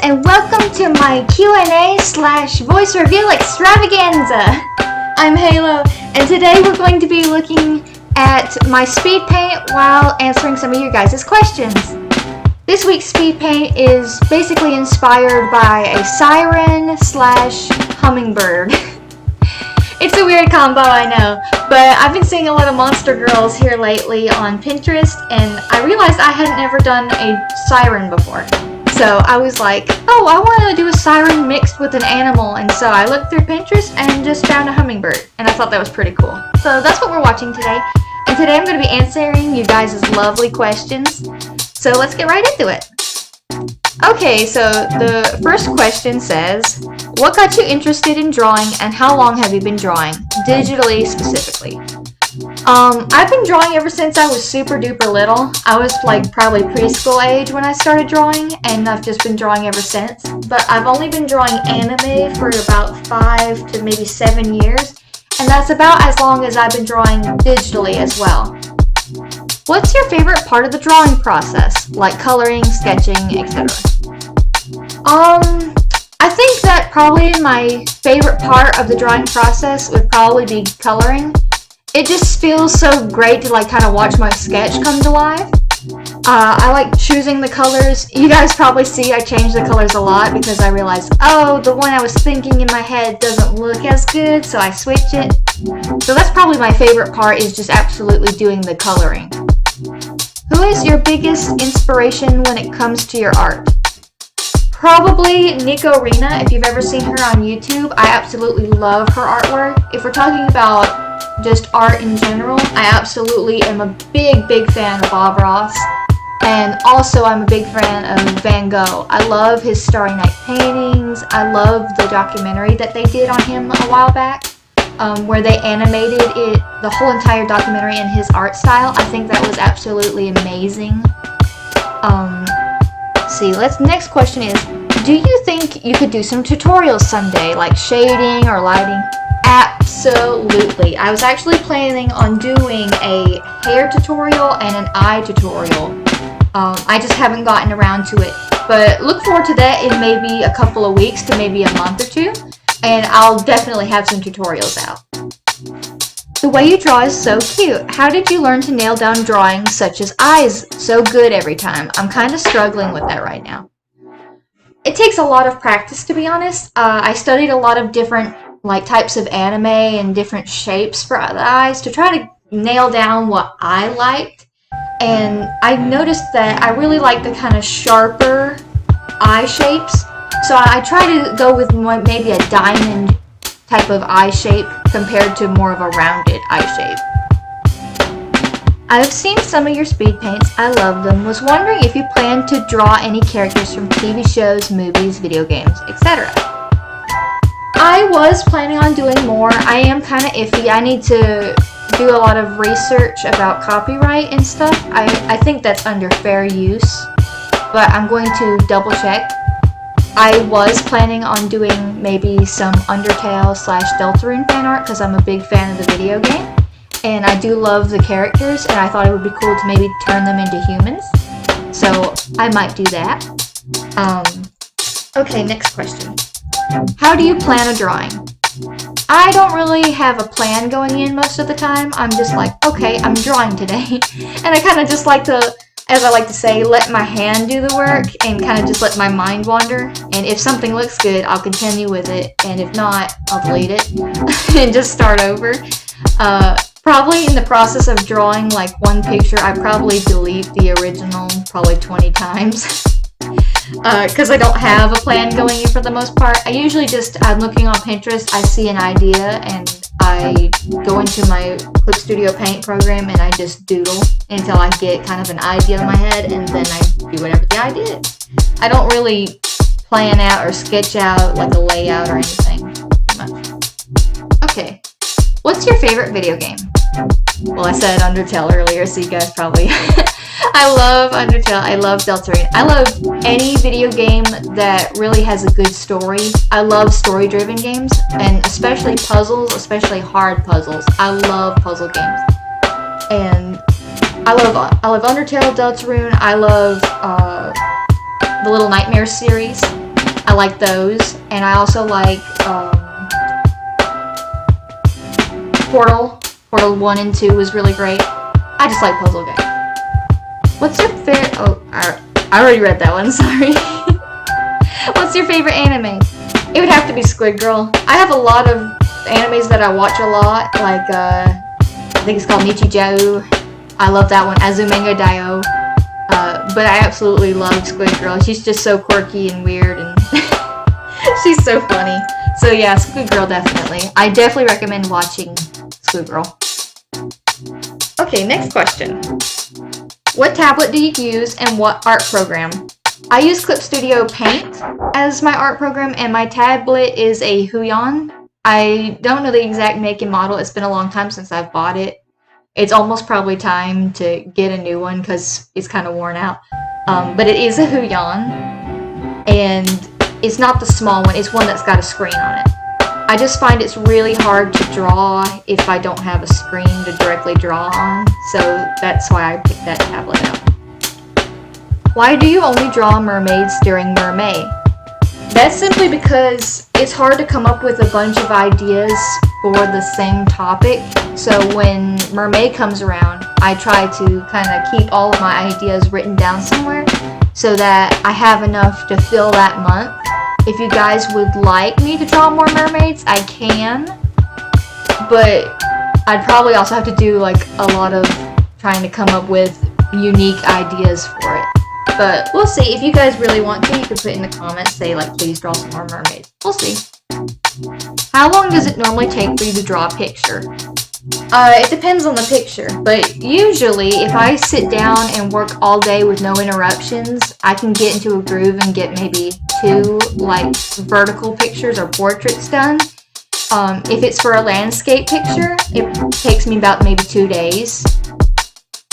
and welcome to my Q&A / voice reveal extravaganza. I'm Halo, and today we're going to be looking at my speed paint while answering some of your guys' questions. This week's speed paint is basically inspired by a siren / hummingbird. It's a weird combo, I know, but I've been seeing a lot of monster girls here lately on Pinterest, and I realized I hadn't ever done a siren before. So I was like, oh, I want to do a siren mixed with an animal, and so I looked through Pinterest and just found a hummingbird, and I thought that was pretty cool. So that's what we're watching today, and today I'm going to be answering you guys' lovely questions. So let's get right into it. Okay, so the first question says, what got you interested in drawing and how long have you been drawing, digitally specifically? I've been drawing ever since I was super duper little. I was like probably preschool age when I started drawing, and I've just been drawing ever since. But I've only been drawing anime for about 5 to maybe 7 years, and that's about as long as I've been drawing digitally as well. What's your favorite part of the drawing process, like coloring, sketching, etc.? I think that probably my favorite part of the drawing process would probably be coloring. It just feels so great to like kind of watch my sketch come to life. I like choosing the colors. You guys probably see I change the colors a lot because I realized, oh, the one I was thinking in my head doesn't look as good, so I switch it. So that's probably my favorite part, is just absolutely doing the coloring. Who is your biggest inspiration when it comes to your art? Probably Nico Rena. If you've ever seen her on YouTube, I absolutely love her artwork. If we're talking about just art in general, I absolutely am a big fan of Bob Ross, and also I'm a big fan of Van Gogh. I love his Starry Night paintings. I love the documentary that they did on him a while back, where they animated it, the whole entire documentary in his art style. I think that was absolutely amazing. Next question is, do you think you could do some tutorials someday, like shading or lighting? Absolutely. I was actually planning on doing a hair tutorial and an eye tutorial. I just haven't gotten around to it. But look forward to that in maybe a couple of weeks to maybe a month or two, and I'll definitely have some tutorials out. The way you draw is so cute. How did you learn to nail down drawings such as eyes so good every time? I'm kind of struggling with that right now. It takes a lot of practice, to be honest. I studied a lot of different types of anime and different shapes for the eyes to try to nail down what I liked. And I noticed that I really like the kind of sharper eye shapes. So I try to go with maybe a diamond type of eye shape compared to more of a rounded eye shape. I've seen some of your speed paints. I love them. Was wondering if you plan to draw any characters from TV shows, movies, video games, etc. I was planning on doing more. I am kind of iffy. I need to do a lot of research about copyright and stuff. I think that's under fair use, but I'm going to double check. I was planning on doing maybe some Undertale / Deltarune fan art because I'm a big fan of the video game, and I do love the characters, and I thought it would be cool to maybe turn them into humans, so I might do that. Okay, next question. How do you plan a drawing? I don't really have a plan going in most of the time. I'm just like, okay, I'm drawing today, and I kind of just like to, as I like to say, let my hand do the work and kind of just let my mind wander. And if something looks good, I'll continue with it. And if not, I'll delete it and just start over. Probably in the process of drawing like one picture, I probably delete the original probably 20 times. Because I don't have a plan going in for the most part. I usually I'm looking on Pinterest, I see an idea, and I go into my Clip Studio Paint program and I just doodle until I get kind of an idea in my head, and then I do whatever the idea is. I don't really plan out or sketch out like a layout or anything too much. Okay, what's your favorite video game? Well, I said Undertale earlier, so you guys probably... I love Undertale, I love Deltarune. I love any video game that really has a good story. I love story-driven games, and especially puzzles, especially hard puzzles. I love puzzle games. And I love Undertale, Deltarune, I love the Little Nightmares series. I like those, and I also like Portal 1 and 2 was really great. I just like puzzle games. What's your favorite? Oh, I already read that one. Sorry. What's your favorite anime? It would have to be Squid Girl. I have a lot of animes that I watch a lot, like I think it's called Nichijou. I love that one. Azumenga Daioh. But I absolutely love Squid Girl. She's just so quirky and weird, and she's so funny. So yeah, Squid Girl definitely. I definitely recommend watching Squid Girl. Okay, next question. What tablet do you use and what art program? I use Clip Studio Paint as my art program, and my tablet is a Huion. I don't know the exact make and model. It's been a long time since I've bought it. It's almost probably time to get a new one because it's kind of worn out. But it is a Huion, and it's not the small one. It's one that's got a screen on it. I just find it's really hard to draw if I don't have a screen to directly draw on, so that's why I picked that tablet out. Why do you only draw mermaids during Mermay? That's simply because it's hard to come up with a bunch of ideas for the same topic. So when Mermay comes around, I try to kind of keep all of my ideas written down somewhere so that I have enough to fill that month. If you guys would like me to draw more mermaids, I can. But I'd probably also have to do like a lot of trying to come up with unique ideas for it. But we'll see. If you guys really want to, you can put in the comments, say like, please draw some more mermaids. We'll see. How long does it normally take for you to draw a picture? It depends on the picture, but usually if I sit down and work all day with no interruptions, I can get into a groove and get maybe 2 like vertical pictures or portraits done. If it's for a landscape picture, it takes me about maybe 2 days.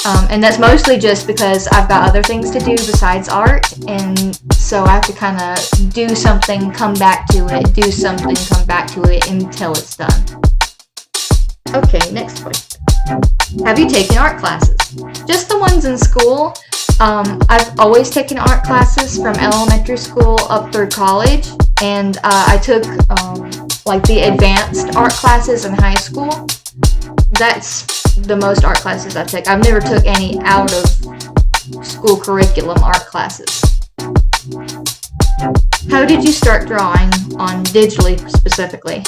And that's mostly just because I've got other things to do besides art, and so I have to kind of do something, come back to it, do something, come back to it until it's done. Okay, next question. Have you taken art classes? Just the ones in school. I've always taken art classes from elementary school up through college, and I took like the advanced art classes in high school. That's the most art classes I've taken. I've never took any out of school curriculum art classes. How did you start drawing on digitally specifically?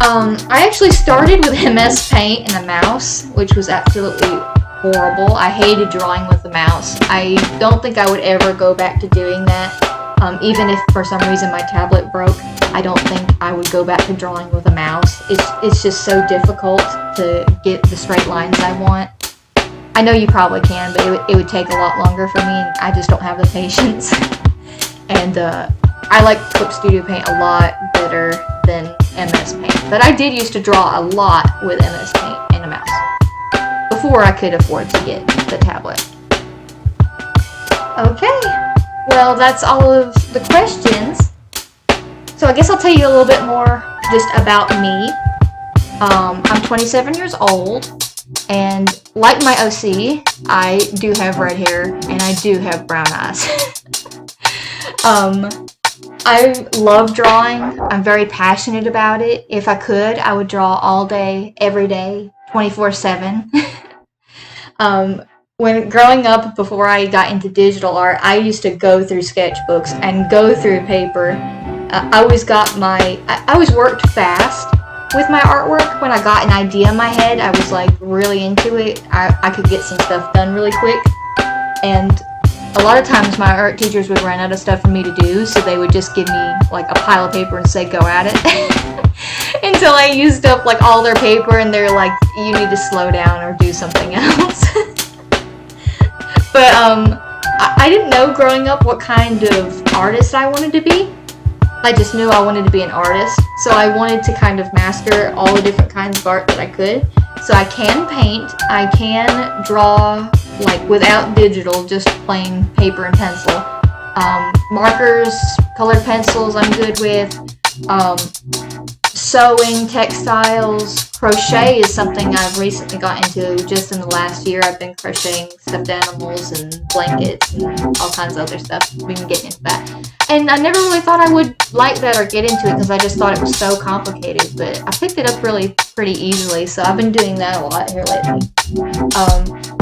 I actually started with MS Paint and a mouse, which was absolutely horrible. I hated drawing with the mouse. I don't think I would ever go back to doing that. Even if for some reason my tablet broke, I don't think I would go back to drawing with a mouse. It's just so difficult to get the straight lines I want. I know you probably can, but it would take a lot longer for me, and I just don't have the patience. And I like Clip Studio Paint a lot better than MS Paint. But I did used to draw a lot with MS Paint and a mouse before I could afford to get the tablet. Okay, well that's all of the questions. So I guess I'll tell you a little bit more just about me. I'm 27 years old, and like my OC, I do have red hair and I do have brown eyes. I love drawing. I'm very passionate about it. If I could, I would draw all day, every day, 24/7. When growing up, before I got into digital art, I used to go through sketchbooks and go through paper. I always worked fast with my artwork. When I got an idea in my head, I was like really into it. I could get some stuff done really quick. And a lot of times my art teachers would run out of stuff for me to do, so they would just give me like a pile of paper and say, go at it. Until I used up like all their paper and they're like, you need to slow down or do something else. But I didn't know growing up what kind of artist I wanted to be. I just knew I wanted to be an artist, so I wanted to kind of master all the different kinds of art that I could. So I can paint, I can draw like without digital, just plain paper and pencil. Markers, colored pencils I'm good with. sewing, textiles, crochet is something I've recently got into just in the last year. I've been crocheting stuffed animals and blankets and all kinds of other stuff. We've been getting into that. And I never really thought I would like that or get into it because I just thought it was so complicated. But I picked it up really pretty easily, so I've been doing that a lot here lately.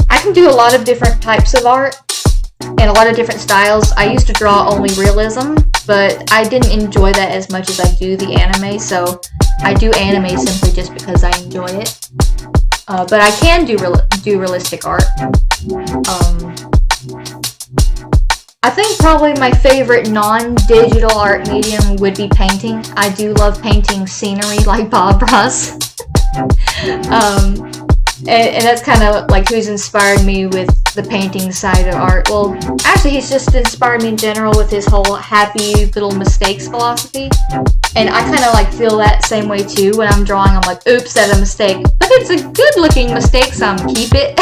I can do a lot of different types of art and a lot of different styles. I used to draw only realism, but I didn't enjoy that as much as I do the anime, so I do anime simply just because I enjoy it. But I can do realistic art. I think probably my favorite non-digital art medium would be painting. I do love painting scenery like Bob Ross. And that's kind of like who's inspired me with the painting side of art. Well, actually, he's just inspired me in general with his whole happy little mistakes philosophy. And I kind of like feel that same way too. When I'm drawing, I'm like, oops, that's a mistake. But it's a good looking mistake, so I'm keep it.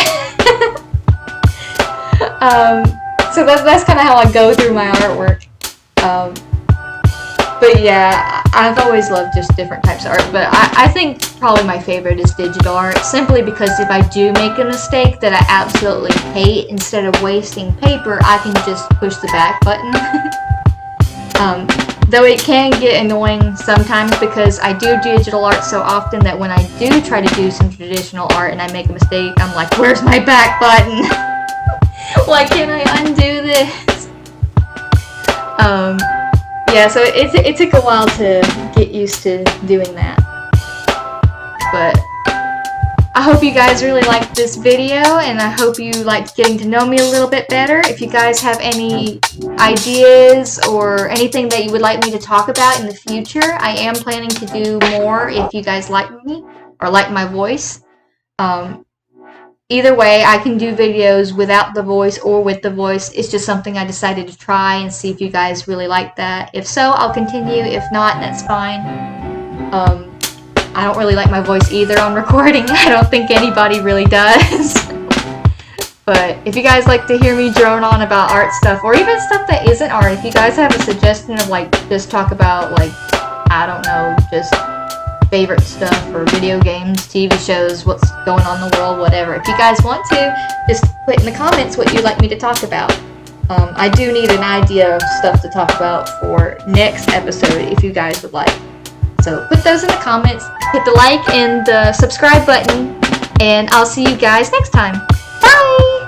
So that's kind of how I go through my artwork. But yeah, I've always loved just different types of art, but I think probably my favorite is digital art, simply because if I do make a mistake that I absolutely hate, instead of wasting paper, I can just push the back button. Though it can get annoying sometimes because I do digital art so often that when I do try to do some traditional art and I make a mistake, I'm like, where's my back button? Why can't I undo this? Yeah, so it took a while to get used to doing that. But I hope you guys really liked this video, and I hope you liked getting to know me a little bit better. If you guys have any ideas or anything that you would like me to talk about in the future, I am planning to do more if you guys like me or like my voice. Either way, I can do videos without the voice or with the voice. It's just something I decided to try and see if you guys really like that. If so, I'll continue. If not, that's fine. I don't really like my voice either on recording. I don't think anybody really does. But if you guys like to hear me drone on about art stuff, or even stuff that isn't art, if you guys have a suggestion of like, just talk about like, I don't know, just favorite stuff or video games, TV shows, what's going on in the world, whatever. If you guys want to, just put in the comments what you'd like me to talk about. I do need an idea of stuff to talk about for next episode if you guys would like. So put those in the comments, hit the like and the subscribe button, and I'll see you guys next time. Bye!